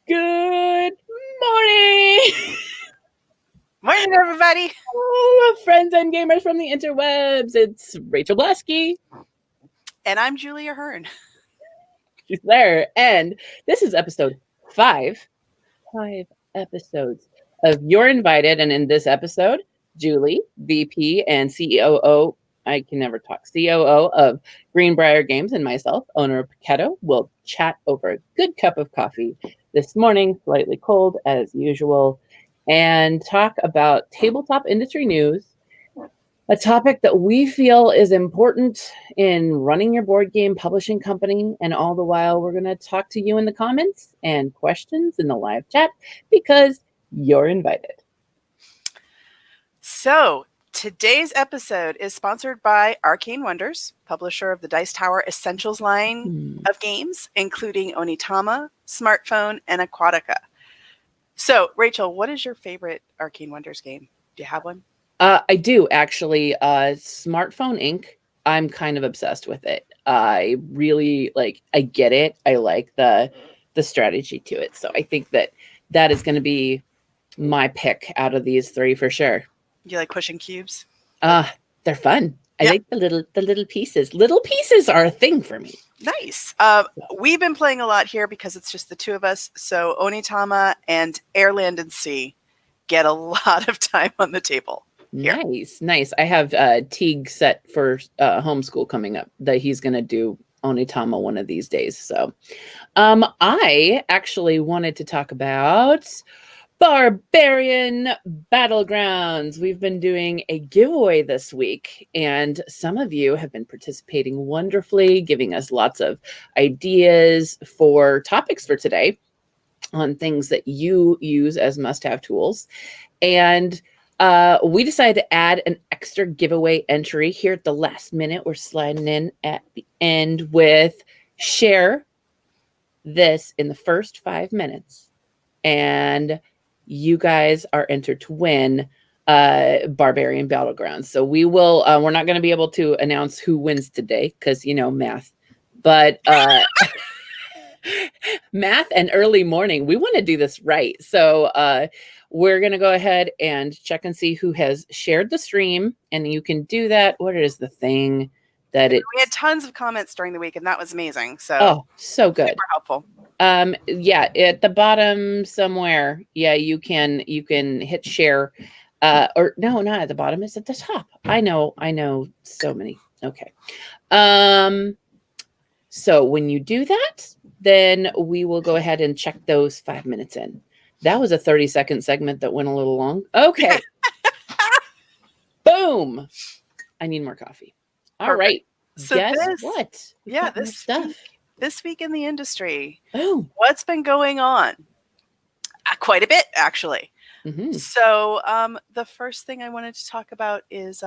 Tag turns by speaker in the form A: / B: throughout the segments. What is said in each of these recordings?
A: Good morning!
B: Morning, everybody!
A: Oh, friends and gamers from the interwebs. It's Rachael Blaske.
B: And I'm Julie Ahern.
A: She's there. And this is episode 5. 5 episodes of You're Invited. And in this episode, Julie, VP and COO, I can never talk, COO of Greenbrier Games, and myself, owner of Poketto, will chat over a good cup of coffee this morning, slightly cold as usual, and talk about tabletop industry news, a topic that we feel is important in running your board game publishing company. And all the while, we're going to talk to you in the comments and questions in the live chat because you're invited.
B: So today's episode is sponsored by Arcane Wonders, publisher of the Dice Tower Essentials line of games, including Onitama, Smartphone, and Aquatica. So, Rachel, what is your favorite Arcane Wonders game? Do you have one?
A: I do, actually. Smartphone Inc. I'm kind of obsessed with it. I really I get it. I like the strategy to it. So I think that is going to be my pick out of these 3 for sure.
B: You like pushing cubes?
A: They're fun. I like the little pieces. Little pieces are a thing for me.
B: Nice. We've been playing a lot here because it's just the 2 of us. So Onitama and Air, Land, and Sea get a lot of time on the table. Here.
A: Nice. I have Teague set for homeschool coming up that he's going to do Onitama one of these days. So I actually wanted to talk about Barbarian Battlegrounds. We've been doing a giveaway this week, and some of you have been participating wonderfully, giving us lots of ideas for topics for today on things that you use as must-have tools. And we decided to add an extra giveaway entry here at the last minute. We're sliding in at the end with share this in the first 5 minutes. And you guys are entered to win Barbarian Battlegrounds. So we will, we're not going to be able to announce who wins today because, math. But math and early morning, we want to do this right. So we're going to go ahead and check and see who has shared the stream. And you can do that. What is the thing that
B: we had tons of comments during the week, and that was amazing.
A: So so good.
B: Super helpful.
A: Yeah, at the bottom somewhere. Yeah, you can hit share. Or no, not at the bottom. It's at the top. I know so many. Okay. So when you do that, then we will go ahead and check those 5 minutes in. That was a 30-second segment that went a little long. Okay. Boom. I need more coffee. All right.
B: So
A: guess what?
B: This week in the industry.
A: Oh.
B: What's been going on? Quite a bit, actually.
A: Mm-hmm.
B: So the first thing I wanted to talk about is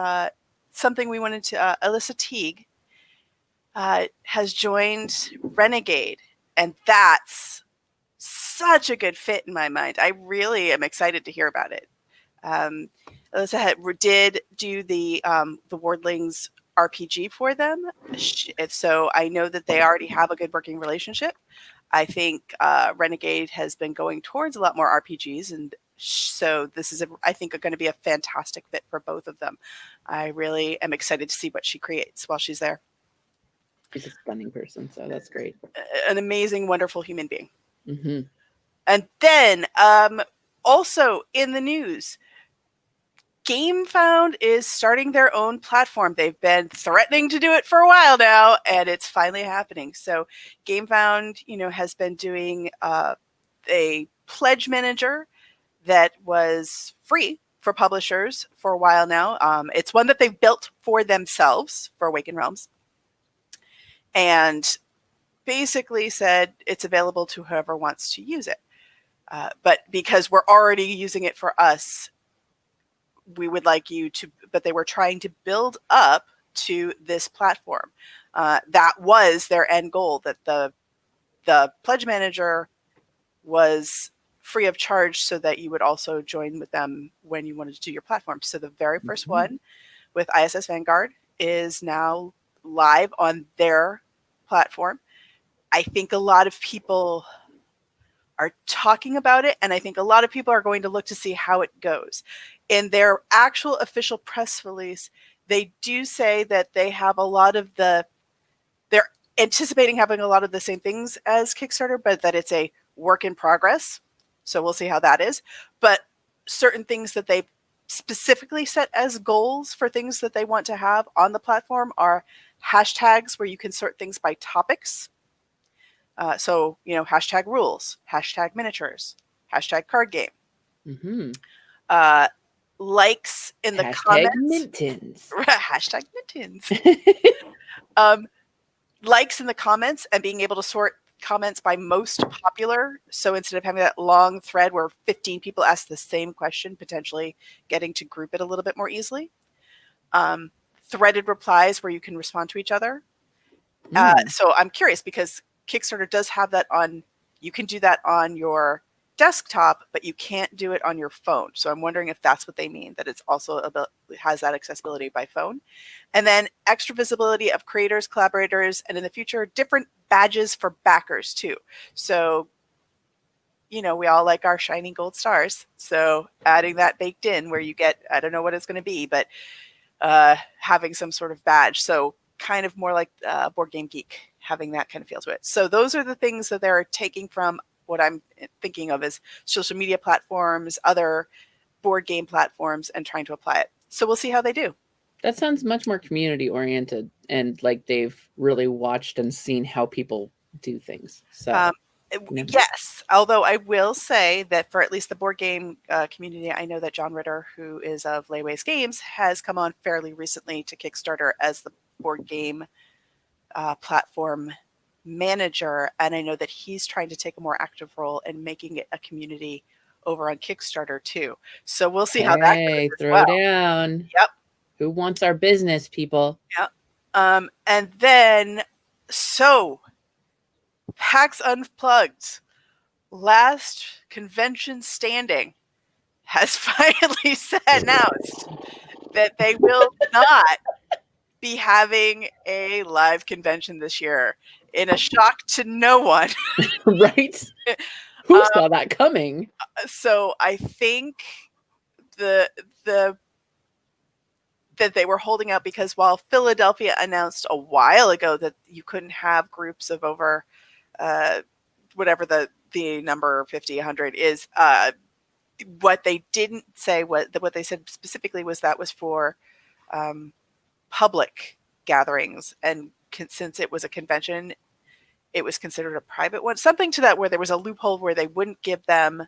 B: something we wanted to, Alyssa Teague has joined Renegade, and that's such a good fit in my mind. I really am excited to hear about it. Alyssa did do the Wordlings RPG for them, so I know that they already have a good working relationship. I think Renegade has been going towards a lot more RPGs, and so this is, I think, going to be a fantastic fit for both of them. I really am excited to see what she creates while she's there.
A: She's a stunning person, so that's great.
B: An amazing, wonderful human being.
A: Mm-hmm.
B: And then, also in the news, GameFound is starting their own platform. They've been threatening to do it for a while now, and it's finally happening. So GameFound, has been doing a pledge manager that was free for publishers for a while now. It's one that they've built for themselves for Awakened Realms, and basically said it's available to whoever wants to use it. But because we're already using it for us, we would like you to, but they were trying to build up to this platform. That was their end goal, that the pledge manager was free of charge so that you would also join with them when you wanted to do your platform. So the very first one with ISS Vanguard is now live on their platform. I think a lot of people are talking about it, and I think a lot of people are going to look to see how it goes. In their actual official press release, they do say that they have a lot of they're anticipating having a lot of the same things as Kickstarter, but that it's a work in progress. So we'll see how that is. But certain things that they specifically set as goals for things that they want to have on the platform are hashtags where you can sort things by topics. So, hashtag rules, hashtag miniatures, hashtag card game.
A: Mm-hmm.
B: Likes in the
A: hashtag
B: comments.
A: Mintins.
B: Hashtag Mintins. Likes in the comments and being able to sort comments by most popular. So instead of having that long thread where 15 people ask the same question, potentially getting to group it a little bit more easily. Threaded replies where you can respond to each other. So I'm curious because Kickstarter does have that you can do that on your desktop, but you can't do it on your phone. So I'm wondering if that's what they mean, that it's also has that accessibility by phone. And then extra visibility of creators, collaborators, and in the future, different badges for backers too. So, we all like our shiny gold stars. So adding that baked in where you get, I don't know what it's going to be, but having some sort of badge. So kind of more like Board Game Geek, having that kind of feel to it. So those are the things that they're taking from what I'm thinking of as social media platforms, other board game platforms, and trying to apply it. So we'll see how they do.
A: That sounds much more community oriented and like they've really watched and seen how people do things. So
B: yes, although I will say that for at least the board game community, I know that John Ritter, who is of Layways Games, has come on fairly recently to Kickstarter as the board game platform manager, and I know that he's trying to take a more active role in making it a community over on Kickstarter too. So we'll see how that goes.
A: Throw down.
B: Yep.
A: Who wants our business, people?
B: Yep. And then PAX Unplugged, last convention standing, has finally announced that they will not be having a live convention this year, in a shock to no one.
A: Right? Who saw that coming?
B: So I think that they were holding out because while Philadelphia announced a while ago that you couldn't have groups of over whatever the number 50, 100 is, what they didn't say, what they said specifically was that was for public gatherings, and since it was a convention, it was considered a private one, something to that, where there was a loophole where they wouldn't give them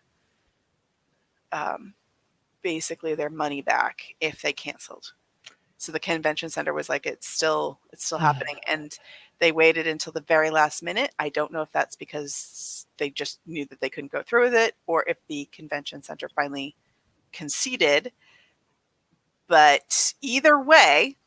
B: basically their money back if they canceled. So the convention center was like, it's still happening, and they waited until the very last minute. I don't know if that's because they just knew that they couldn't go through with it, or if the convention center finally conceded. But either way,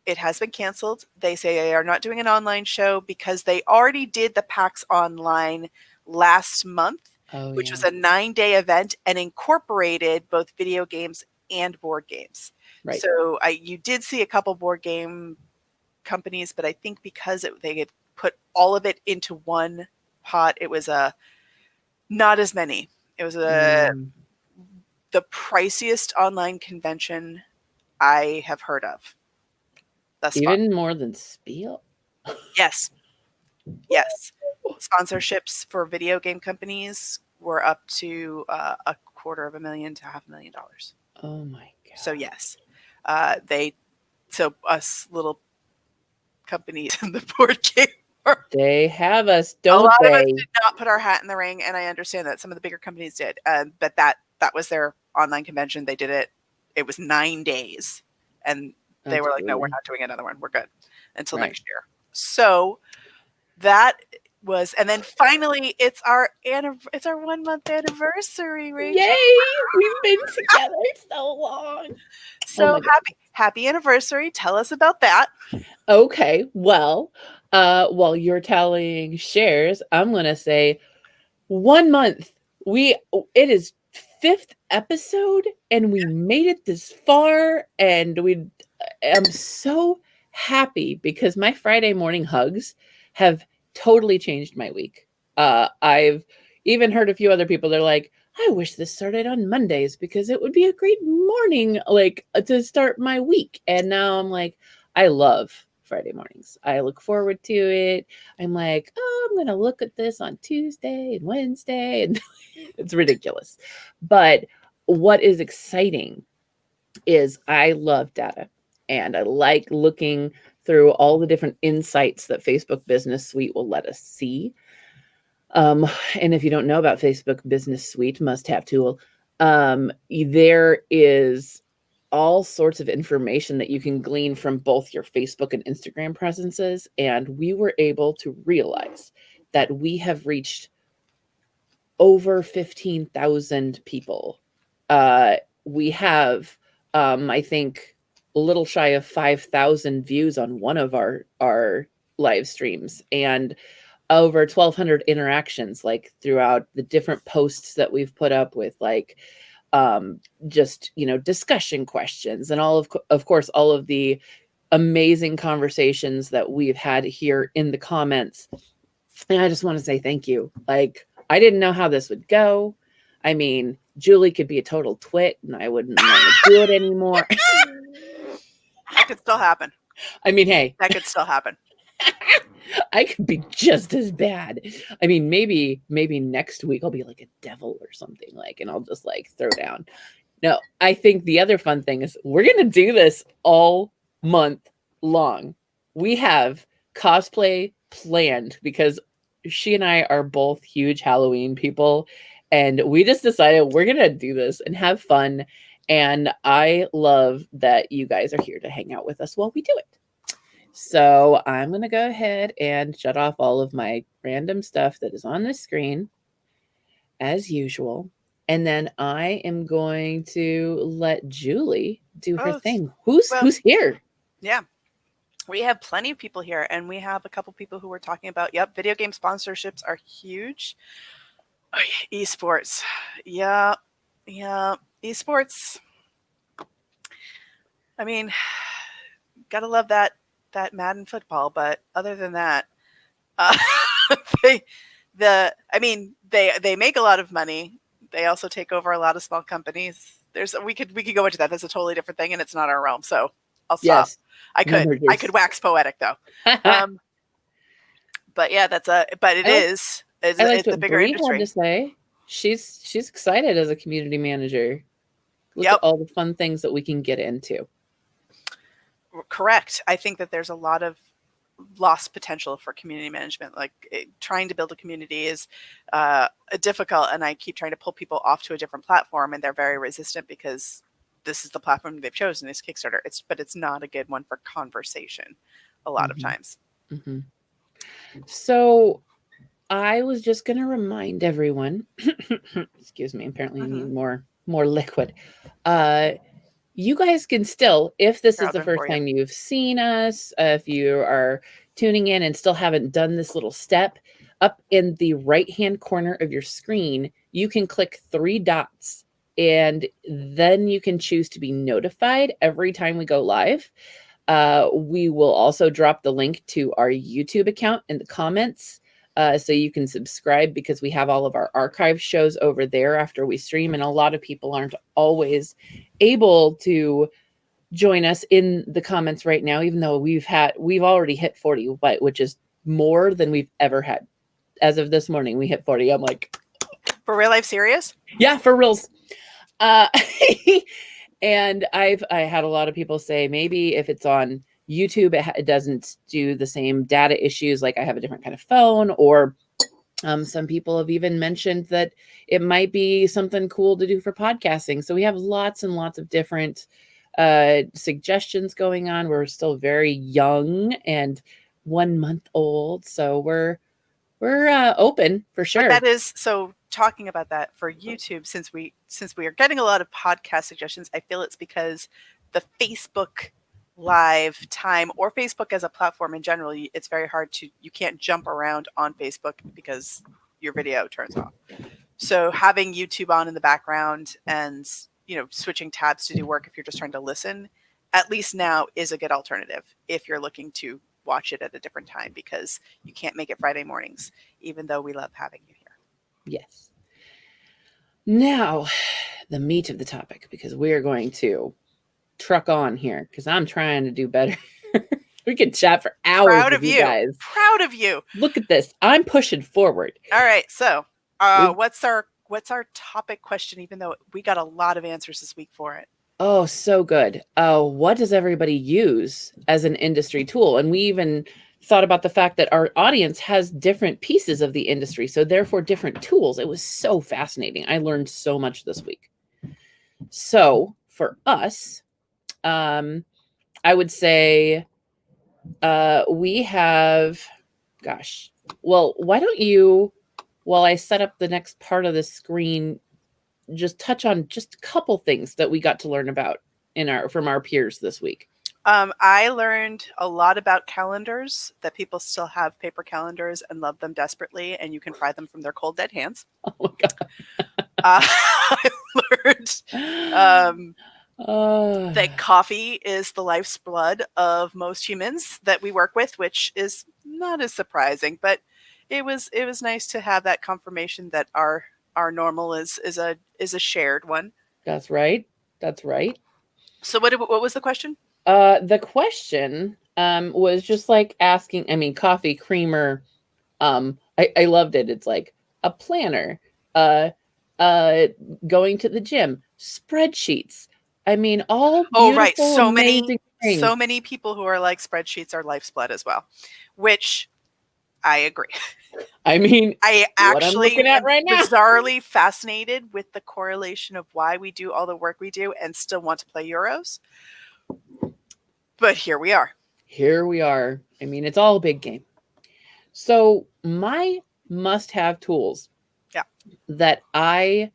B: it has been canceled. They say they are not doing an online show because they already did the PAX Online last month, which was a 9-day event and incorporated both video games and board games.
A: Right.
B: So you did see a couple board game companies, but I think because they had put all of it into one pot, it was not as many. It was the priciest online convention I have heard of thus far.
A: Even more than Spiel?
B: Yes. Yes. Sponsorships for video game companies were up to $250,000 to $500,000.
A: Oh my God.
B: So yes, so us little companies in the board game world,
A: they have us, don't
B: a lot
A: they?
B: of us did not put our hat in the ring, and I understand that some of the bigger companies did. But that was their online convention. They did it. It was 9 days, and they were like, "No, we're not doing another one. We're good until next year." So that was, and then finally, it's our 1 month anniversary, Rachel.
A: Yay! We've been together so long.
B: So happy anniversary. Tell us about that.
A: Okay, well, while you're telling shares, I'm gonna say 1 month. It is 5th episode, and we made it this far, and I'm so happy because my Friday morning hugs have totally changed my week. I've even heard a few other people, they're like, I wish this started on Mondays because it would be a great morning, like, to start my week. And now I'm like, I love Friday mornings. I look forward to it. I'm like, oh, I'm going to look at this on Tuesday and Wednesday. And it's ridiculous. But what is exciting is I love data, and I like looking through all the different insights that Facebook Business Suite will let us see. And if you don't know about Facebook Business Suite, must-have tool, there is all sorts of information that you can glean from both your Facebook and Instagram presences. And we were able to realize that we have reached over 15,000 people. We have, I think, a little shy of 5,000 views on one of our live streams, and over 1,200 interactions, like throughout the different posts that we've put up with, like just, discussion questions, and of course, all of the amazing conversations that we've had here in the comments. And I just want to say thank you. Like, I didn't know how this would go. I mean, Julie could be a total twit, and I wouldn't want to do it anymore.
B: That could still happen.
A: I mean, hey.
B: That could still happen.
A: I could be just as bad. I mean, maybe next week I'll be like a devil or something, and I'll just throw down. No, I think the other fun thing is we're going to do this all month long. We have cosplay planned because she and I are both huge Halloween people, and we just decided we're going to do this and have fun. And I love that you guys are here to hang out with us while we do it. So I'm going to go ahead and shut off all of my random stuff that is on the screen as usual. And then I am going to let Julie do her thing. Who's here?
B: Yeah, we have plenty of people here, and we have a couple people who are talking about, video game sponsorships are huge. Oh, yeah, esports. Yeah. Esports. I mean, gotta love that Madden football, but other than that, they make a lot of money. They also take over a lot of small companies. We could go into that. That's a totally different thing, and it's not our realm. So I'll stop.
A: Yes.
B: I could wax poetic though. But yeah, it's the bigger industry.
A: Had to say. She's excited as a community manager. Look at all the fun things that we can get into.
B: Correct. I think that there's a lot of lost potential for community management. Trying to build a community is difficult, and I keep trying to pull people off to a different platform, and they're very resistant because this is the platform they've chosen, is Kickstarter. But it's not a good one for conversation a lot of times.
A: Mm-hmm. So I was just going to remind everyone, excuse me, apparently I need more liquid. You guys can still, if this is the first time you've seen us, if you are tuning in and still haven't done this little step, up in the right-hand corner of your screen, you can click 3 dots, and then you can choose to be notified every time we go live. We will also drop the link to our YouTube account in the comments, so you can subscribe, because we have all of our archive shows over there after we stream, and a lot of people aren't always able to join us in the comments right now, even though we've already hit 40, which is more than we've ever had. As of this morning, we hit 40. I'm like,
B: for real life serious?
A: Yeah, for reals. And I had a lot of people say maybe if it's on YouTube, it doesn't do the same data issues, like I have a different kind of phone, or some people have even mentioned that it might be something cool to do for podcasting. So we have lots and lots of different suggestions going on. We're still very young and 1 month old, so we're open for sure.
B: But that is, so talking about that for YouTube, since we are getting a lot of podcast suggestions, I feel it's because the Facebook live time, or Facebook as a platform in general, it's very hard you can't jump around on Facebook because your video turns off. So having YouTube on in the background and, switching tabs to do work if you're just trying to listen, at least now is a good alternative if you're looking to watch it at a different time, because you can't make it Friday mornings, even though we love having you here.
A: Yes. Now, the meat of the topic, because we are going to truck on here, because I'm trying to do better. We could chat for hours.
B: Proud of
A: you guys.
B: Proud of you.
A: Look at this. I'm pushing forward.
B: All right. So what's our topic question, even though we got a lot of answers this week for it?
A: Oh, so good. What does everybody use as an industry tool? And we even thought about the fact that our audience has different pieces of the industry, so therefore different tools. It was so fascinating. I learned so much this week. So for us, I would say we have, why don't you, while I set up the next part of the screen, just touch on just a couple things that we got to learn about from our peers this week.
B: I learned a lot about calendars, that people still have paper calendars and love them desperately, and you can pry them from their cold, dead hands.
A: Oh my God.
B: I learned that coffee is the life's blood of most humans that we work with, which is not as surprising, but it was nice to have that confirmation that our normal is a shared one.
A: That's right.
B: So what was the question?
A: The question was just like asking, coffee, creamer. I loved it. It's like a planner, going to the gym, spreadsheets. All beautiful,
B: right. So
A: things.
B: many people who are like, spreadsheets are life's blood as well, which I agree. I actually am right now, bizarrely fascinated with the correlation of why we do all the work we do and still want to play Euros. But here we are. It's all a big game. So my must-have tools that I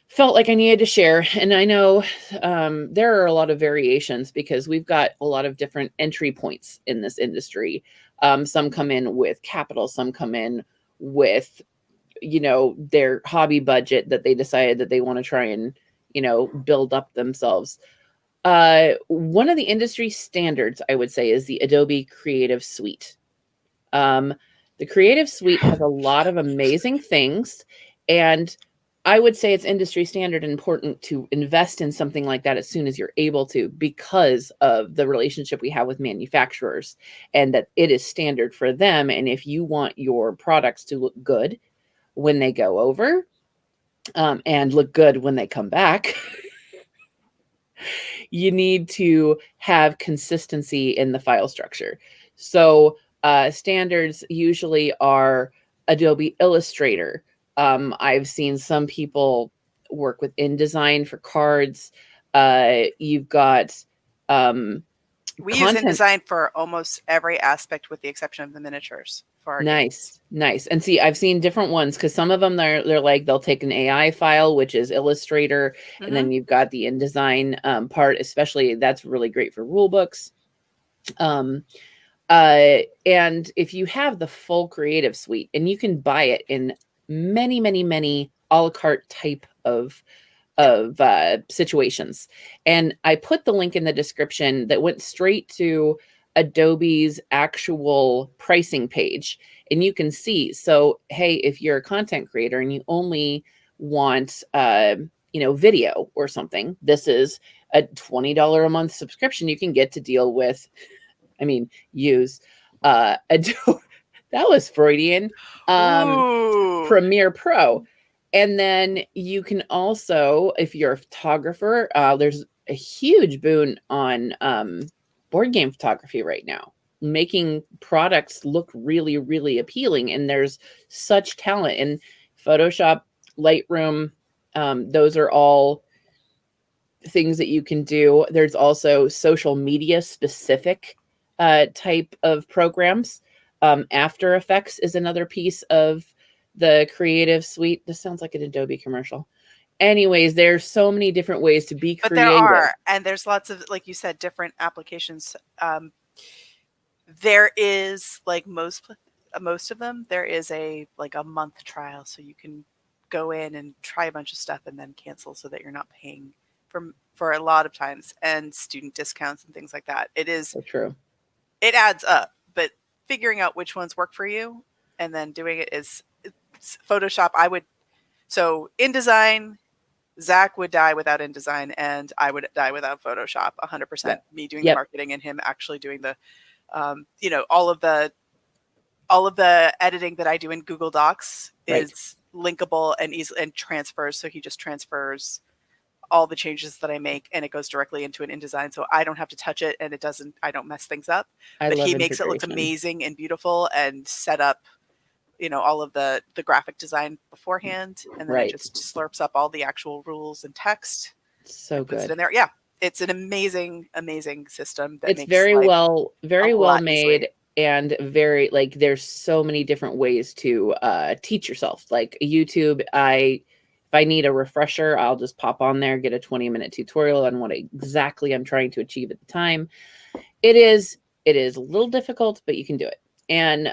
B: felt like I needed to share, and I know there are a lot of variations because we've got a lot of different entry points in this industry. Some come in with capital, some come in with, their hobby budget that they decided that they want to try and, build up themselves. One of the industry standards, I would say, is the Adobe Creative Suite. The Creative Suite has a lot of amazing things, and I would say it's industry standard and important to invest in something like that as soon as you're able to, because of the relationship we have with manufacturers, and that it is standard for them. And if you want your products to look good when they go over, and look good when they come back, you need to have consistency in the file structure. So standards usually are Adobe Illustrator. I've seen some people work with InDesign for cards. You've got we use InDesign for almost every aspect with the exception of the miniatures. For our
A: nice. And see, I've seen different ones, because some of them they're like, they'll take an AI file, which is Illustrator, and then you've got the InDesign part, especially that's really great for rule books. And if you have the full Creative Suite, and you can buy it in many, many, many a la carte type of situations. And I put the link in the description that went straight to Adobe's actual pricing page. And you can see, so, hey, if you're a content creator and you only want, video or something, this is a $20 a month subscription you can get to deal with, use Adobe. That was Freudian. Premiere Pro. And then you can also, if you're a photographer, there's a huge boon on board game photography right now, making products look really, really appealing. And there's such talent in Photoshop, Lightroom. Those are all things that you can do. There's also social media specific type of programs. After Effects is another piece of the Creative Suite. This sounds like an Adobe commercial. Anyways, there's so many different ways to be creative.
B: But there are, and there's lots of, like you said, different applications. There is, like most of them, there is a month trial, so you can go in and try a bunch of stuff and then cancel, so that you're not paying for a lot of times, and student discounts and things like that. It is
A: so true.
B: It adds up, but figuring out which ones work for you and then doing it is Photoshop. So InDesign, Zach would die without InDesign, and I would die without Photoshop 100%. Yep. Me doing the marketing and him actually doing the, all of the editing that I do in Google Docs is linkable and easy and transfers. So he just transfers all the changes that I make, and it goes directly into an InDesign, so I don't have to touch it, and I don't mess things up. But he makes it look amazing and beautiful, and set up, all of the graphic design beforehand, and then it just slurps up all the actual rules and text.
A: So good.
B: Puts it in there. Yeah, it's an amazing, amazing system. That
A: it's very well made, and very there's so many different ways to teach yourself. Like YouTube, if I need a refresher, I'll just pop on there, get a 20-minute tutorial on what exactly I'm trying to achieve at the time. It is a little difficult, but you can do it. And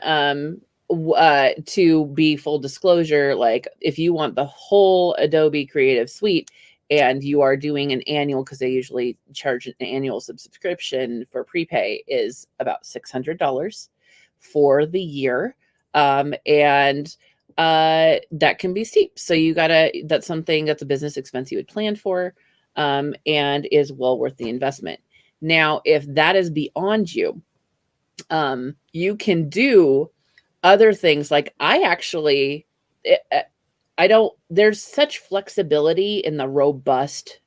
A: to be full disclosure, if you want the whole Adobe Creative Suite and you are doing an annual, because they usually charge an annual subscription for prepay, is about $600 for the year. And that can be steep. So that's a business expense you would plan for, and is well worth the investment. Now, if that is beyond you, you can do other things. Like there's such flexibility in the robust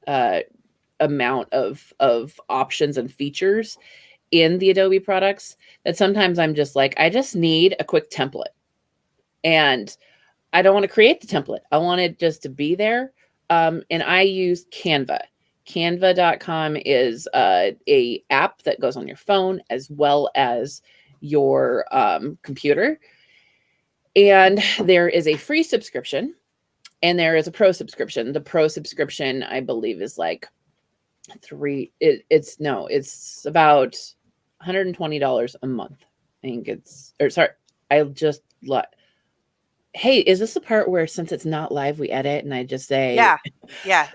A: amount of options and features in the Adobe products that sometimes I'm just like, I just need a quick template. And I don't want to create the template. I want it just to be there. And I use Canva. Canva.com is a app that goes on your phone as well as your computer. And there is a free subscription and there is a pro subscription. The pro subscription, I believe, is like it's about $120 a month. I think hey, is this the part where, since it's not live, we edit and I just say,
B: yeah,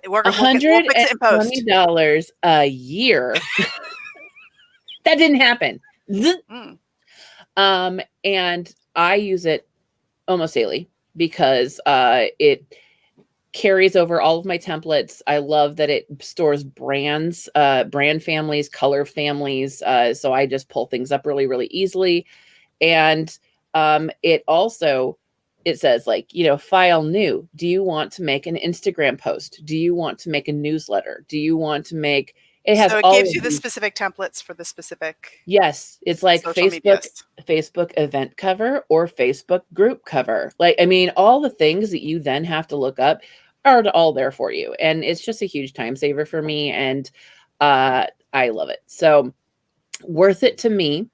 A: we'll fix it in post. $120 a year. That didn't happen. And I use it almost daily because it carries over all of my templates. I love that it stores brands, brand families, color families. So I just pull things up really, really easily. And it says file new. Do you want to make an Instagram post? Do you want to make a newsletter? Do you want to make,
B: so it gives you the specific templates for the specific.
A: Yes. It's like Facebook event cover or Facebook group cover. All the things that you then have to look up are all there for you. And it's just a huge time saver for me. And I love it. So worth it to me.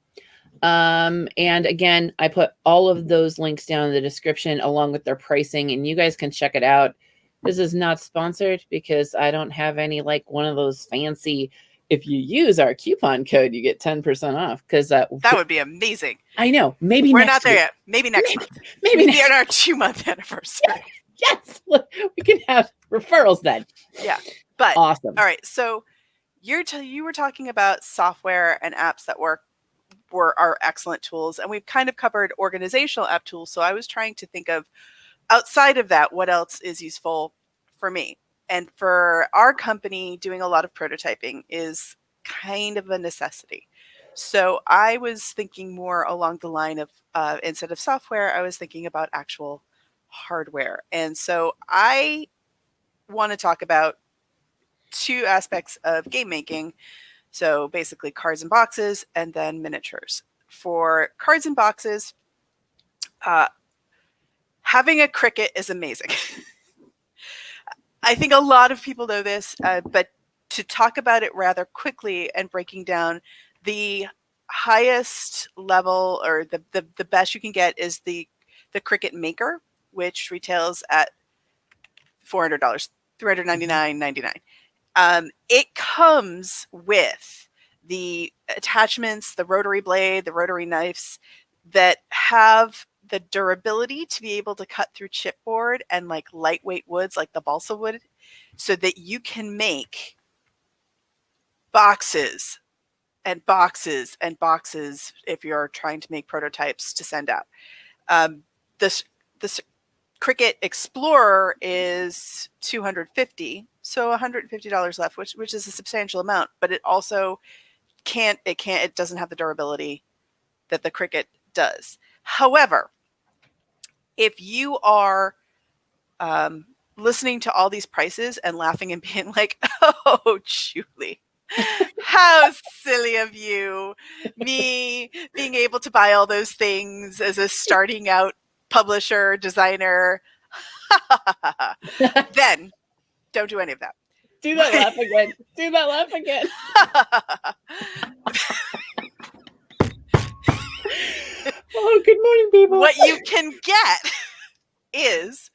A: And again, I put all of those links down in the description along with their pricing, and you guys can check it out. This is not sponsored because I don't have any one of those fancy if you use our coupon code, you get 10% off. Because
B: that would be amazing.
A: I know. Maybe
B: we're
A: next
B: not there
A: week.
B: yet. Maybe next month.
A: Maybe
B: on our 2-month anniversary.
A: Yes, we can have referrals then.
B: Yeah, but
A: awesome.
B: All right, so you were talking about software and apps that are excellent tools, and we've kind of covered organizational app tools. So I was trying to think of, outside of that, what else is useful for me. And for our company, doing a lot of prototyping is kind of a necessity. So I was thinking more along the line of, instead of software, I was thinking about actual hardware. And so I want to talk about two aspects of game making. So basically cards and boxes, and then miniatures. For cards and boxes, having a Cricut is amazing. I think a lot of people know this, but to talk about it rather quickly and breaking down, the highest level, or the best you can get, is the Cricut Maker, which retails at $400, $399.99. It comes with the attachments, the rotary blade, the rotary knives that have the durability to be able to cut through chipboard and like lightweight woods like the balsa wood, so that you can make boxes and boxes and boxes if you're trying to make prototypes to send out. This Cricut Explorer is $250, so $150 left, which is a substantial amount, but it also it doesn't have the durability that the Cricut does. However, if you are listening to all these prices and laughing and being like, "Oh, Julie, how silly of you, me being able to buy all those things as a starting out publisher, designer," then don't do any of that.
A: Do that laugh again. Do that laugh again. Oh, good morning, people.
B: What you can get is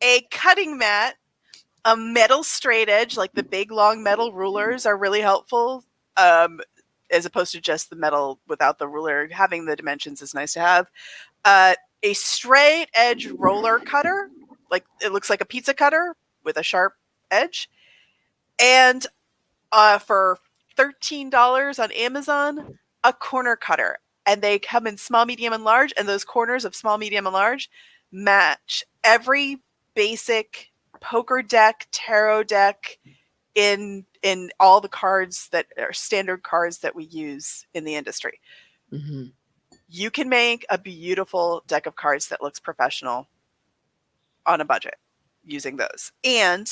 B: a cutting mat, a metal straight edge, like the big long metal rulers are really helpful, as opposed to just the metal without the ruler. Having the dimensions is nice to have. A straight edge roller cutter, like it looks like a pizza cutter with a sharp edge. And for $13 on Amazon, a corner cutter. And they come in small, medium, and large. And those corners of small, medium, and large match every basic poker deck, tarot deck in all the cards that are standard cards that we use in the industry.
A: Mm-hmm.
B: You can make a beautiful deck of cards that looks professional on a budget using those. And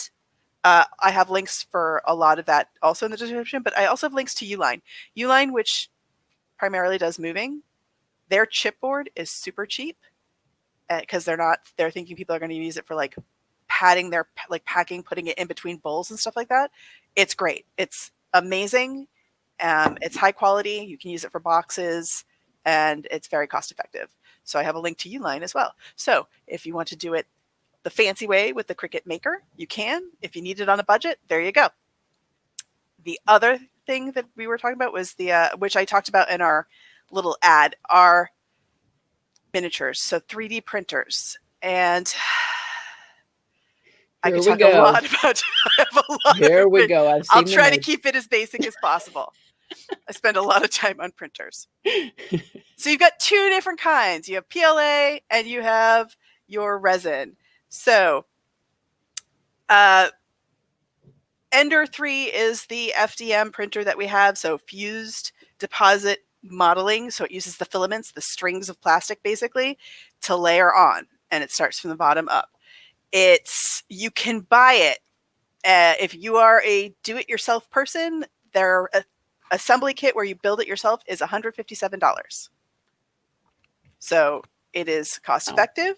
B: I have links for a lot of that also in the description, but I also have links to Uline. Uline, which primarily does moving, their chipboard is super cheap because they're thinking people are going to use it for like padding their, like packing, putting it in between bowls and stuff like that. It's great. It's amazing. It's high quality. You can use it for boxes, and it's very cost effective. So I have a link to Uline as well. So if you want to do it the fancy way with the Cricut Maker, you can. If you need it on a budget, there you go. The other thing that we were talking about was the, which I talked about in our little ad, are miniatures. So 3D printers. And I could talk a lot about
A: Here we go.
B: I'll try to keep it as basic as possible. I spend a lot of time on printers. So you've got two different kinds. You have PLA and you have your resin. So Ender 3 is the FDM printer that we have. So fused deposit modeling. So it uses the filaments, the strings of plastic basically, to layer on. And it starts from the bottom up. You can buy it. If you are a do-it-yourself person, their assembly kit where you build it yourself is $157. So it is cost effective.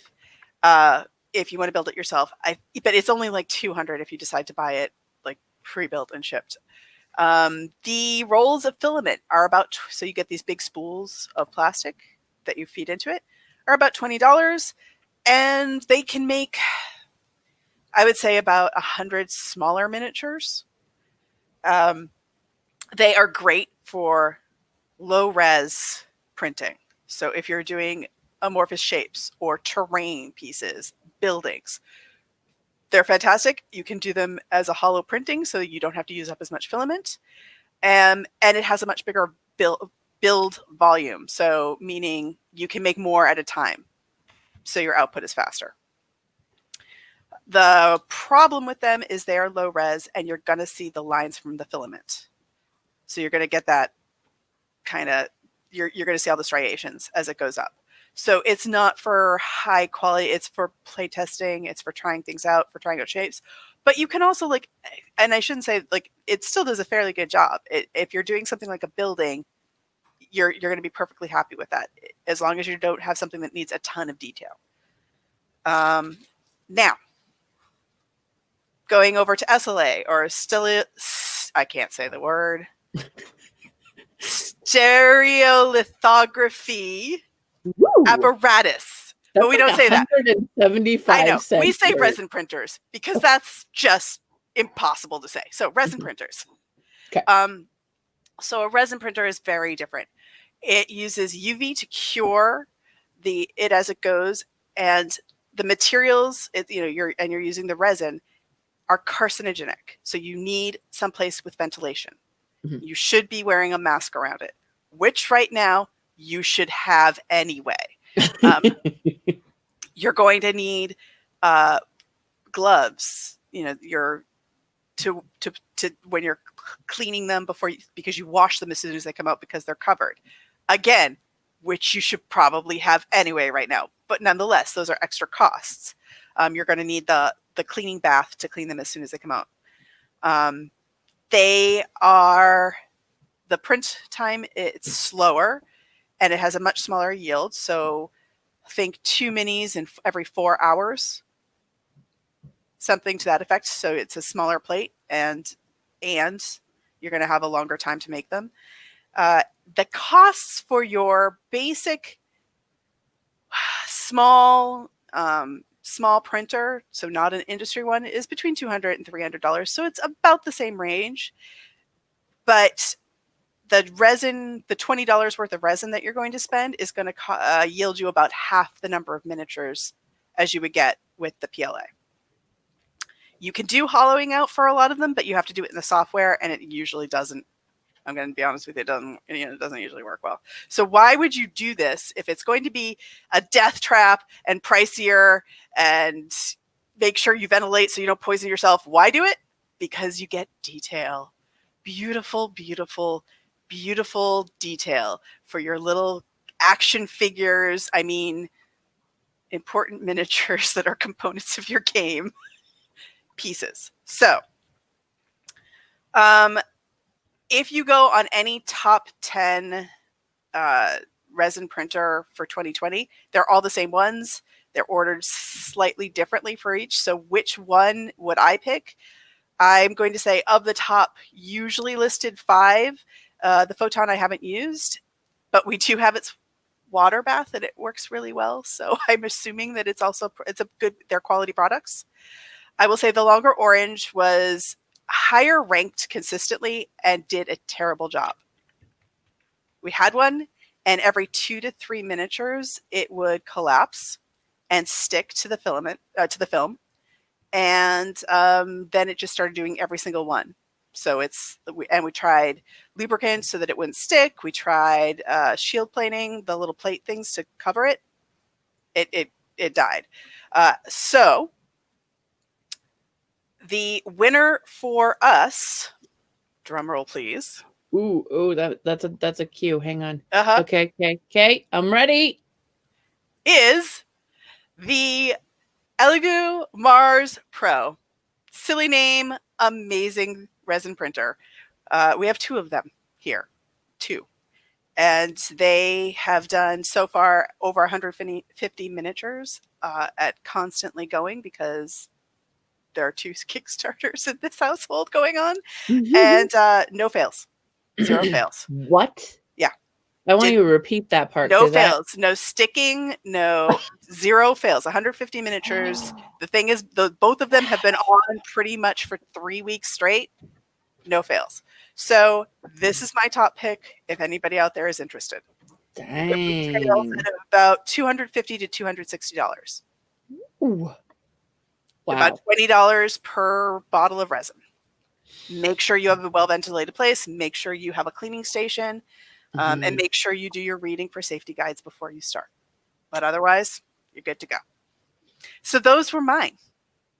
B: If you want to build it yourself, but it's only like $200 if you decide to buy it like pre-built and shipped. The rolls of filament are about, so you get these big spools of plastic that you feed into it, are about $20, and they can make, I would say, about 100 smaller miniatures. They are great for low res printing. So if you're doing amorphous shapes or terrain pieces, buildings, they're fantastic. You can do them as a hollow printing so you don't have to use up as much filament. And it has a much bigger build volume. So meaning you can make more at a time. So your output is faster. The problem with them is they are low res and you're going to see the lines from the filament. So you're going to get that kind of, you're going to see all the striations as it goes up. So it's not for high quality. It's for play testing. It's for trying things out, for trying out shapes. But you can also like, and I shouldn't say like, it still does a fairly good job. If you're doing something like a building, you're going to be perfectly happy with that, as long as you don't have something that needs a ton of detail. Now, going over to SLA or I can't say the word. Stereolithography apparatus.
A: That's
B: but we don't say that.
A: 175
B: I know.
A: cents
B: We say
A: worth.
B: resin printers because that's just impossible to say. So resin printers.
A: Okay.
B: So a resin printer is very different. It uses UV to cure it as it goes, and the materials, you're using the resin, are carcinogenic. So you need someplace with ventilation. Mm-hmm. You should be wearing a mask around it, which right now you should have anyway. You're going to need gloves, to when you're cleaning them because you wash them as soon as they come out because they're covered. Again, which you should probably have anyway right now. But nonetheless, those are extra costs. You're going to need the cleaning bath to clean them as soon as they come out. The print time, it's slower and it has a much smaller yield. So think 2 minis in every 4 hours, something to that effect. So it's a smaller plate and you're going to have a longer time to make them. The costs for your basic small printer, so not an industry one, is between $200 and $300. So it's about the same range. But the resin, the $20 worth of resin that you're going to spend is going to yield you about half the number of miniatures as you would get with the PLA. You can do hollowing out for a lot of them, but you have to do it in the software, and it usually doesn't. I'm going to be honest with you, it doesn't usually work well. So why would you do this if it's going to be a death trap and pricier and make sure you ventilate so you don't poison yourself? Why do it? Because you get detail. Beautiful, beautiful, beautiful detail for your little action figures. I mean, important miniatures that are components of your game pieces. So, if you go on any top 10 resin printer for 2020, they're all the same ones. They're ordered slightly differently for each. So which one would I pick? I'm going to say of the top usually listed 5, the Photon I haven't used, but we do have its water bath and it works really well. So I'm assuming that it's they're quality products. I will say the Longer Orange was higher ranked consistently and did a terrible job. We had one, and every 2 to 3 miniatures, it would collapse and stick to the filament, to the film. And then it just started doing every single one. So we tried lubricant so that it wouldn't stick. We tried shield plating, the little plate things to cover it. It died. So the winner for us, drum roll please.
A: Ooh, that's a cue. Hang on. Okay. I'm ready.
B: Is the Elegoo Mars Pro. Silly name, amazing resin printer. We have 2 of them here, 2. And they have done so far over 150 miniatures at constantly going because there are 2 Kickstarters in this household going on. And no fails. 0 fails.
A: What?
B: Yeah.
A: I want you to repeat that part.
B: No fails. No sticking. No 0 fails. 150 miniatures. The thing is, both of them have been on pretty much for 3 weeks straight. No fails. So this is my top pick if anybody out there is interested. It retails
A: Dang.
B: at about $250 to $260.
A: Ooh.
B: About
A: Wow.
B: $20 per bottle of resin. Make sure you have a well-ventilated place. Make sure you have a cleaning station. And make sure you do your reading for safety guides before you start. But otherwise, you're good to go. So those were mine.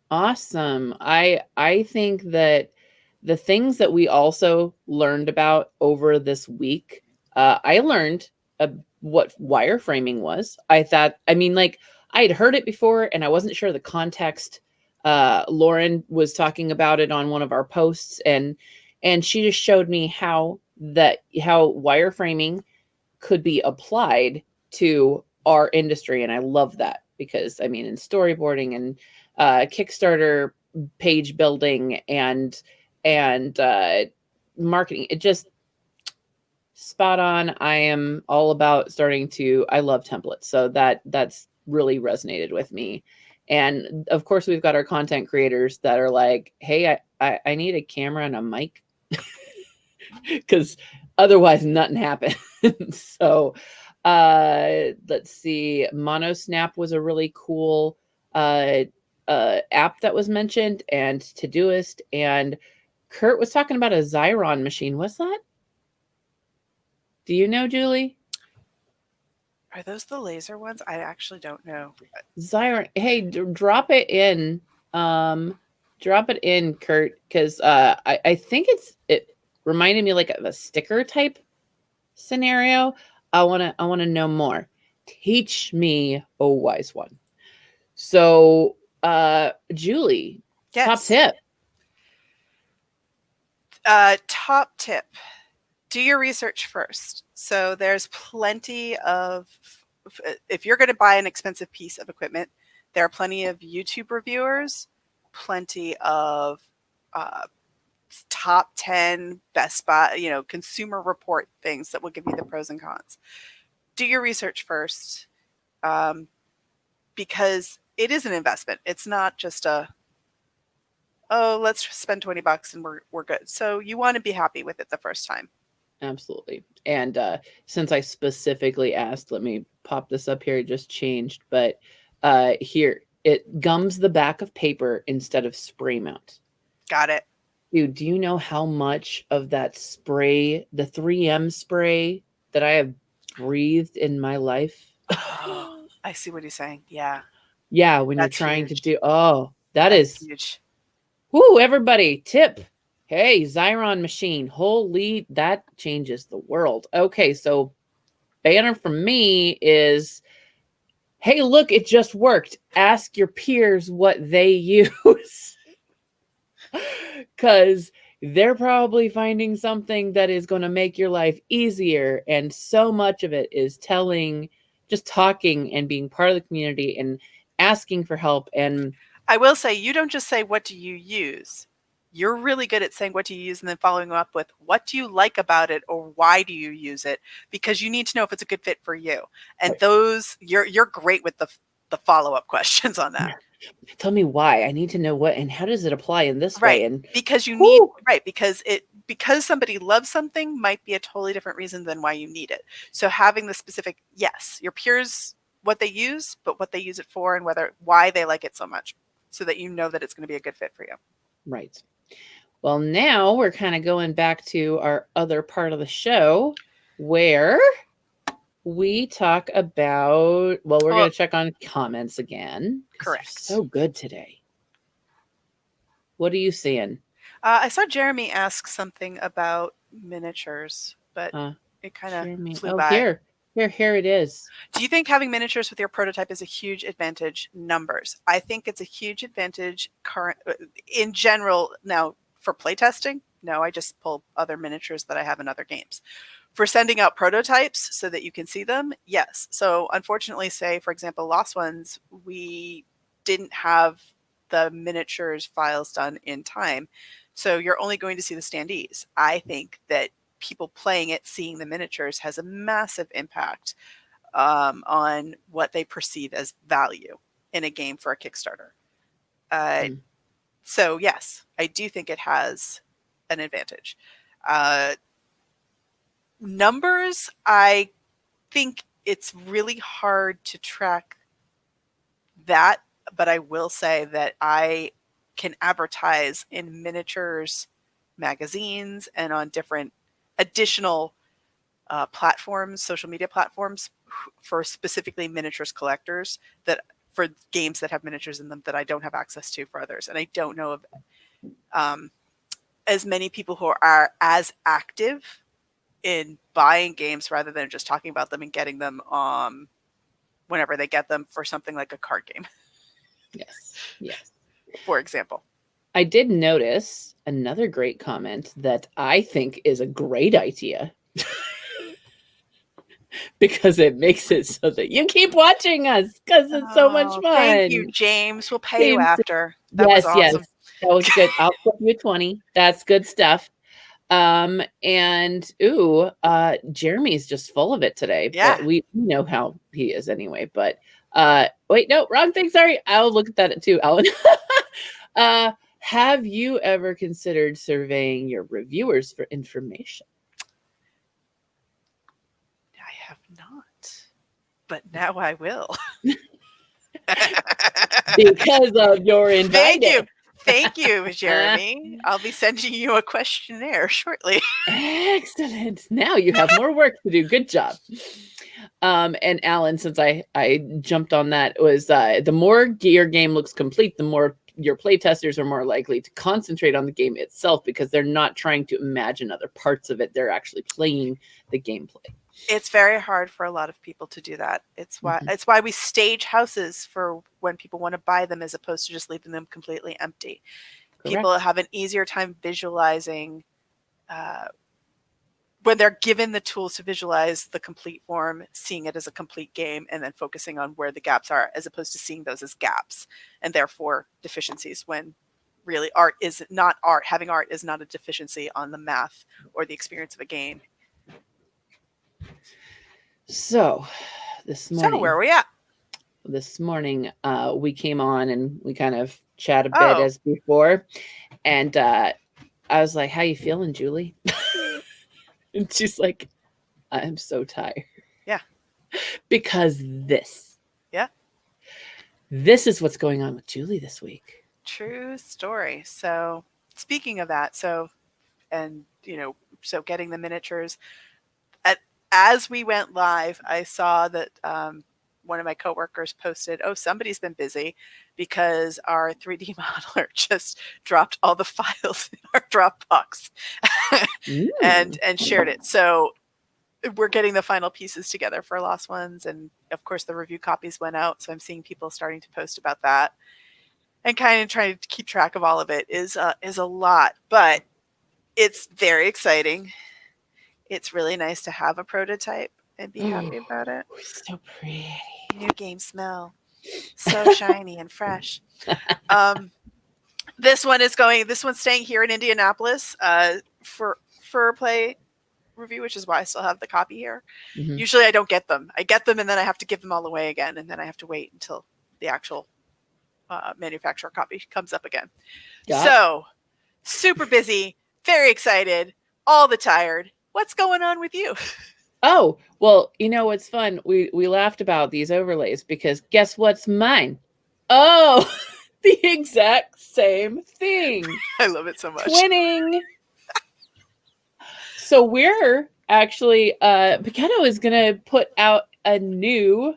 A: Awesome. I think that the things that we also learned about over this week, I learned what wireframing was. I mean, like I had heard it before and I wasn't sure the context. Lauren was talking about it on one of our posts and she just showed me how wireframing could be applied to our industry. And I love that because I mean, in storyboarding and Kickstarter page building and marketing, it just spot on. I am all about I love templates. So that's really resonated with me. And of course, we've got our content creators that are like, hey, I need a camera and a mic because otherwise nothing happens. So let's see. Monosnap was a really cool app that was mentioned, and Todoist, and Kurt was talking about a Xyron machine. What's that? Do you know, Julie?
B: Are those the laser ones? I actually don't know.
A: Xyron. Hey, drop it in. Drop it in, Kurt, because I think it reminded me like of a sticker type scenario. I wanna know more. Teach me, oh wise one. So Julie,
B: Yes.
A: top tip.
B: Top tip. Do your research first. So there's plenty of, if you're going to buy an expensive piece of equipment, there are plenty of YouTube reviewers, plenty of top 10 Best Buy, Consumer Report things that will give you the pros and cons. Do your research first, because it is an investment. It's not just let's spend $20 and we're good. So you want to be happy with it the first time.
A: Absolutely. And since I specifically asked, let me pop this up here. It just changed, but here it gums the back of paper instead of spray mount.
B: Got it.
A: Dude, do you know how much of that spray, the 3M spray that I have breathed in my life?
B: Oh, I see what he's saying. Yeah.
A: Yeah, when
B: That's
A: you're trying
B: huge.
A: to do,
B: That's
A: is
B: huge.
A: Whoo, everybody, tip. Hey, Xyron machine. Holy, that changes the world. Okay, so banner from me is, hey, look, it just worked. Ask your peers what they use. Because they're probably finding something that is going to make your life easier. And so much of it is just talking and being part of the community and asking for help. And
B: I will say, you don't just say, what do you use? You're really good at saying, what do you use? And then following up with, what do you like about it? Or why do you use it? Because you need to know if it's a good fit for you. And those, you're great with the follow-up questions on that.
A: Tell me why. I need to know what and how does it apply in this
B: Right.
A: way? And
B: because you need, right. Because somebody loves something might be a totally different reason than why you need it. So having the specific, yes, your peers, what they use, but what they use it for and why they like it so much, so that you know that it's going to be a good fit for you.
A: Right. Well, now we're kind of going back to our other part of the show where we talk about, we're going to check on comments again.
B: Correct.
A: So good today. What are you seeing?
B: I saw Jeremy ask something about miniatures, but it kind of flew by.
A: Here it is.
B: Do you think having miniatures with your prototype is a huge advantage? Numbers. I think it's a huge advantage in general. Now, for playtesting, no, I just pull other miniatures that I have in other games. For sending out prototypes so that you can see them, yes. So unfortunately, say, for example, Lost Ones, we didn't have the miniatures files done in time. So you're only going to see the standees. I think that people playing it, seeing the miniatures, has a massive impact on what they perceive as value in a game for a Kickstarter. So yes, I do think it has an advantage. Numbers, I think it's really hard to track that, but I will say that I can advertise in miniatures magazines and on different additional platforms, social media platforms for specifically miniatures collectors, that for games that have miniatures in them that I don't have access to for others. And I don't know of as many people who are as active in buying games rather than just talking about them and getting them whenever they get them for something like a card game.
A: Yes. Yes.
B: For example.
A: I did notice another great comment that I think is a great idea. Because it makes it so that you keep watching us because it's so much fun.
B: Thank you, James. We'll pay you after. That was awesome.
A: Yes. That was good. I'll give you 20. That's good stuff. And Jeremy's just full of it today.
B: Yeah.
A: But we know how he is anyway. But wait, no, wrong thing. Sorry. I'll look at that too, Alan. Have you ever considered surveying your reviewers for information?
B: I have not, but now I will.
A: Because of your inviting.
B: Thank you, Jeremy. I'll be sending you a questionnaire shortly.
A: Excellent. Now you have more work to do. Good job. And Alan, since I jumped on that, was the more your game looks complete, the more your playtesters are more likely to concentrate on the game itself because they're not trying to imagine other parts of it. They're actually playing the gameplay.
B: It's very hard for a lot of people to do that. It's why we stage houses for when people want to buy them as opposed to just leaving them completely empty. Correct. People have an easier time visualizing when they're given the tools to visualize the complete form, seeing it as a complete game, and then focusing on where the gaps are, as opposed to seeing those as gaps and therefore deficiencies, when really art is not art. Having art is not a deficiency on the math or the experience of a game.
A: So this morning,
B: where are we at?
A: This morning, we came on and we kind of chat a bit as before. And I was like, how you feeling, Julie? And she's like, I'm so tired.
B: Yeah.
A: Because this.
B: Yeah.
A: This is what's going on with Julie this week.
B: True story. So speaking of that, so getting the miniatures. As we went live, I saw that one of my coworkers posted, somebody's been busy because our 3D modeler just dropped all the files in our Dropbox and shared it. So we're getting the final pieces together for Lost Ones. And of course, the review copies went out. So I'm seeing people starting to post about that. And kind of trying to keep track of all of it is a lot. But it's very exciting. It's really nice to have a prototype and be happy about it.
A: So pretty.
B: New game smell. So shiny and fresh. This one's staying here in Indianapolis for a play review, which is why I still have the copy here. Mm-hmm. Usually I don't get them. I get them and then I have to give them all away again. And then I have to wait until the actual manufacturer copy comes up again. Yeah. So super busy, very excited, all the tired. What's going on with you?
A: Oh, well, what's fun? We laughed about these overlays because guess what's mine? Oh, the exact same thing.
B: I love it so much.
A: Twinning. So we're actually, Poketto is going to put out a new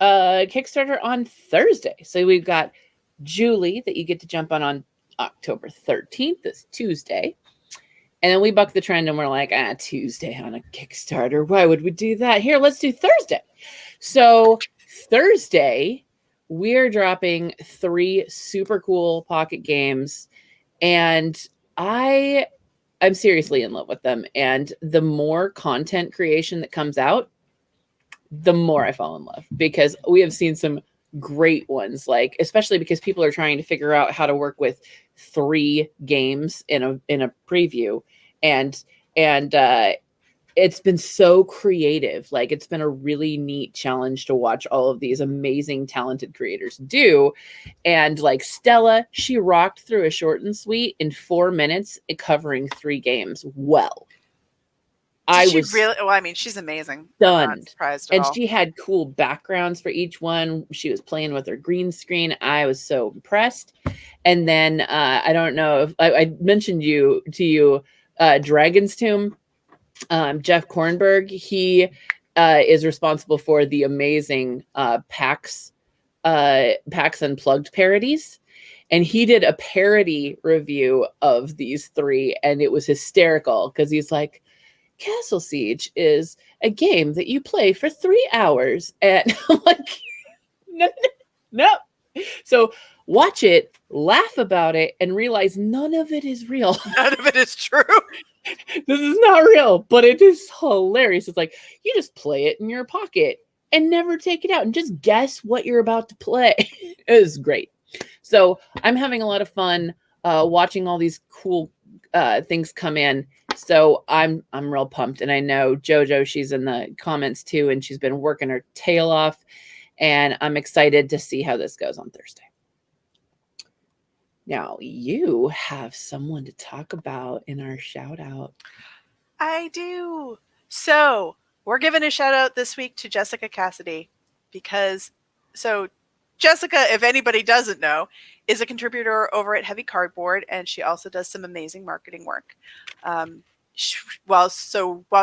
A: Kickstarter on Thursday. So we've got Julie that you get to jump on October 13th, this Tuesday. And then we buck the trend and we're like, Tuesday on a Kickstarter. Why would we do that? Here, let's do Thursday. So Thursday, we're dropping 3 super cool pocket games. And I'm seriously in love with them. And the more content creation that comes out, the more I fall in love. Because we have seen some great ones, like especially because people are trying to figure out how to work with 3 games in a preview, and it's been so creative. Like, it's been a really neat challenge to watch all of these amazing, talented creators do. And like Stella, she rocked through a short and sweet in 4 minutes, covering 3 games. Well, I was
B: really? Well, I mean, she's amazing.
A: stunned.
B: I'm not surprised at
A: And
B: all.
A: she had cool backgrounds for each one. She was playing with her green screen. I was so impressed. And then I don't know if I mentioned to you, Dragon's Tomb. Jeff Kornberg, he is responsible for the amazing PAX Unplugged parodies. And he did a parody review of these 3, and it was hysterical because he's like, Castle Siege is a game that you play for 3 hours. And I'm like, no. So watch it, laugh about it, and realize none of it is real.
B: None of it is true.
A: This is not real, but it is hilarious. It's like, you just play it in your pocket and never take it out and just guess what you're about to play. It is great. So I'm having a lot of fun watching all these cool things come in. So I'm real pumped. And I know JoJo, she's in the comments too, and she's been working her tail off. And I'm excited to see how this goes on Thursday. Now, you have someone to talk about in our shout out.
B: I do. So we're giving a shout out this week to Jessica Cassidy because, Jessica, if anybody doesn't know, is a contributor over at Heavy Cardboard, and she also does some amazing marketing work. While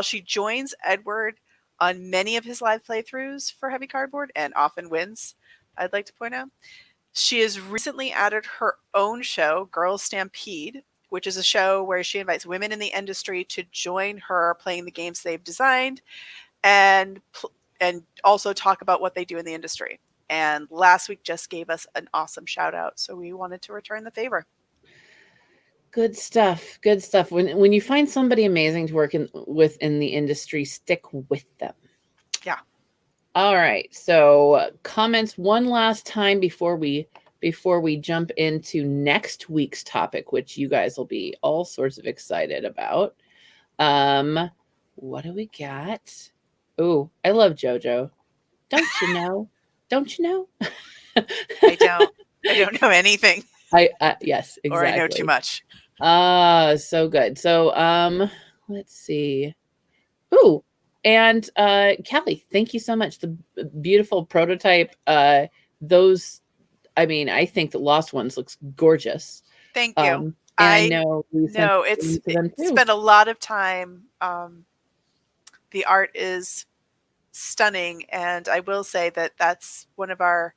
B: she joins Edward on many of his live playthroughs for Heavy Cardboard and often wins, I'd like to point out, she has recently added her own show, Girls Stampede, which is a show where she invites women in the industry to join her playing the games they've designed and also talk about what they do in the industry. And last week Jess gave us an awesome shout out, so we wanted to return the favor.
A: Good stuff. Good stuff. When you find somebody amazing to work with in the industry, stick with them.
B: Yeah.
A: All right. So comments one last time before we jump into next week's topic, which you guys will be all sorts of excited about. What do we got? Oh, I love JoJo. Don't you know? Don't you know?
B: I don't know anything.
A: Yes, exactly.
B: Or I know too much.
A: So good. So let's see. Ooh, and Kelly, thank you so much. The beautiful prototype. Those, I mean, I think the Lost Ones looks gorgeous.
B: Thank you.
A: And I know
B: it's spent a lot of time. The art is stunning, and I will say that that's one of our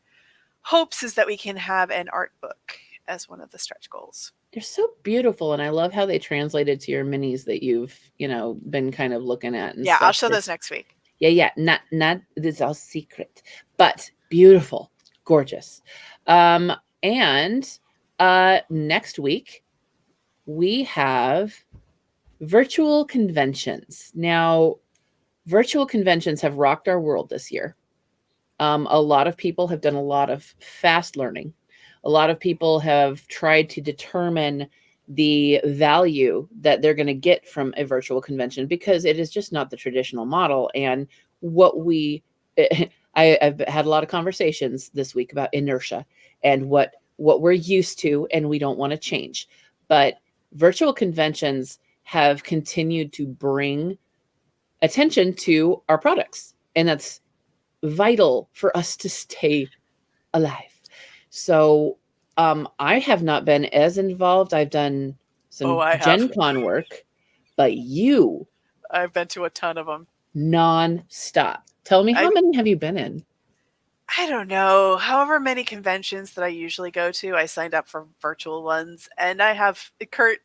B: hopes, is that we can have an art book as one of the stretch goals.
A: They're so beautiful, and I love how they translated to your minis that you've, been kind of looking at. And
B: yeah,
A: stuff.
B: I'll show those next week.
A: Yeah. Not this is all secret, but beautiful, gorgeous. And next week we have virtual conventions. Now, virtual conventions have rocked our world this year. A lot of people have done a lot of fast learning. A lot of people have tried to determine the value that they're going to get from a virtual convention, because it is just not the traditional model. And I've had a lot of conversations this week about inertia and what we're used to, and we don't want to change. But virtual conventions have continued to bring attention to our products, and that's vital for us to stay alive. So I have not been as involved. I've done some Gen Con work, but
B: I've been to a ton of them.
A: Non-stop. Tell me, how many have you been in?
B: I don't know. However many conventions that I usually go to, I signed up for virtual ones. And I have, Kurt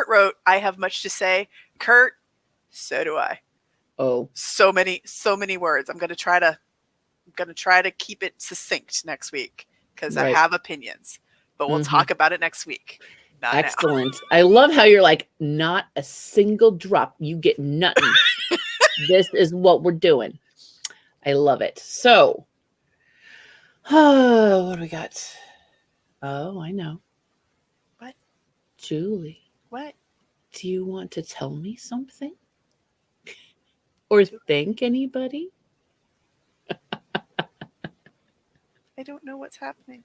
B: wrote, I have much to say. Kurt, so do I.
A: Oh.
B: So many words. I'm going to try to keep it succinct next week, because I have opinions, but we'll talk about it next week. Not
A: excellent. Now. I love how you're like, not a single drop. You get nothing. This is what we're doing. I love it. So, what do we got? Oh, I know.
B: What?
A: Julie.
B: What?
A: Do you want to tell me something? Or thank anybody?
B: I don't know what's happening.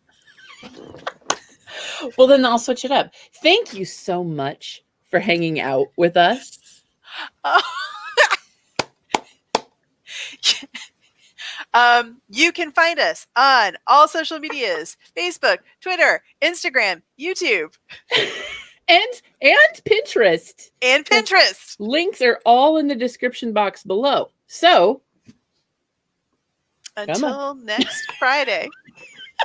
A: Well, then I'll switch it up. Thank you so much for hanging out with us.
B: You can find us on all social medias: Facebook, Twitter, Instagram, YouTube,
A: and Pinterest.
B: and Pinterest.
A: Links are all in the description box below. So
B: until next Friday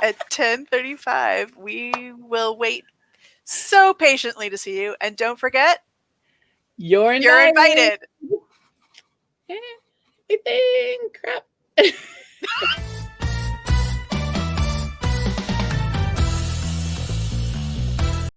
B: at 10:35, we will wait so patiently to see you. And don't forget,
A: you're invited.
B: You're invited.
A: Anything crap.